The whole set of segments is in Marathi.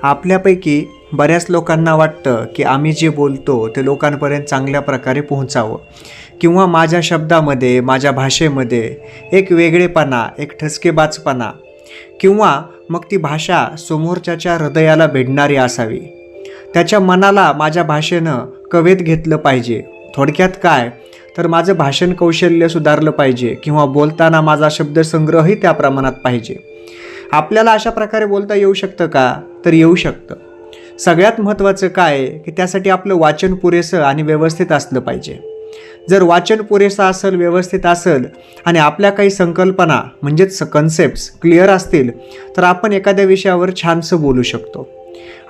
आपल्यापैकी बऱ्याच लोकांना वाटतं की आम्ही जे बोलतो ते लोकांपर्यंत चांगल्या प्रकारे पोहोचावं किंवा माझ्या शब्दामध्ये, माझ्या भाषेमध्ये एक वेगळेपणा, एक ठसकेबाजपणा किंवा मग ती भाषा समोरच्याच्या हृदयाला भिडणारी असावी. त्याच्या मनाला माझ्या भाषेनं कवेत घेतलं पाहिजे. थोडक्यात काय, तर माझं भाषण कौशल्य सुधारलं पाहिजे किंवा बोलताना माझा शब्दसंग्रहही त्या प्रमाणात पाहिजे. आपल्याला अशा प्रकारे बोलता येऊ शकतं का? तर येऊ शकतं. सगळ्यात महत्त्वाचं काय आहे की त्यासाठी आपलं वाचन पुरेसं आणि व्यवस्थित असलं पाहिजे. जर वाचन पुरेसं असेल, व्यवस्थित असेल आणि आपल्या काही संकल्पना म्हणजेच कन्सेप्ट्स क्लिअर असतील तर आपण एखाद्या विषयावर छानसं बोलू शकतो.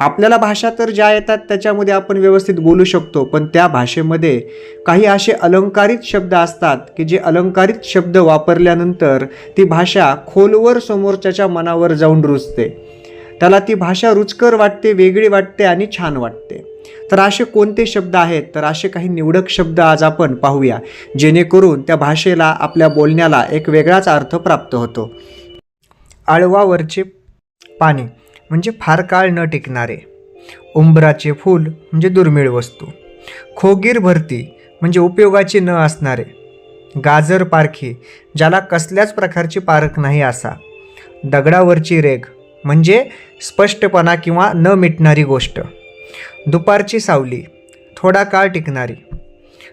आपल्याला भाषा तर ज्या येतात त्याच्यामध्ये आपण व्यवस्थित बोलू शकतो, पण त्या भाषेमध्ये काही असे अलंकारित शब्द असतात की जे अलंकारित शब्द वापरल्यानंतर ती भाषा खोलवर समोरच्याच्या मनावर जाऊन रुजते. त्याला ती भाषा रुचकर वाटते, वेगळी वाटते आणि छान वाटते. तर असे कोणते शब्द आहेत? तर असे काही निवडक शब्द आज आपण पाहूया, जेणेकरून त्या भाषेला, आपल्या बोलण्याला एक वेगळाच अर्थ प्राप्त होतो. आळवावरचे पाणी म्हणजे फार काळ न टिकणारे. उंबराचे फूल म्हणजे दुर्मिळ वस्तू. खोगीर भरती म्हणजे उपयोगाची न असणारे. गाजर पारखी, ज्याला कसल्याच प्रकारची पारख नाही असा. दगडावरची रेघ म्हणजे स्पष्टपणा किंवा न मिटणारी गोष्ट. दुपारची सावली, थोडा काळ टिकणारी.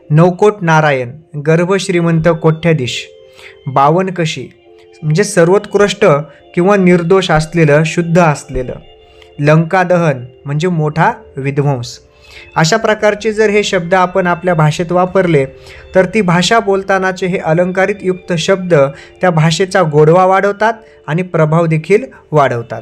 नवकोट नारायण, गर्भश्रीमंत कोट्याधीश. बावनकशी म्हणजे सर्वोत्कृष्ट किंवा निर्दोष असलेलं, शुद्ध असलेलं. लंकादहन म्हणजे मोठा विध्वंस. अशा प्रकारचे जर हे शब्द आपण आपल्या भाषेत वापरले तर ती भाषा बोलतानाचे हे अलंकारित युक्त शब्द त्या भाषेचा गोडवा वाढवतात आणि प्रभाव देखील वाढवतात.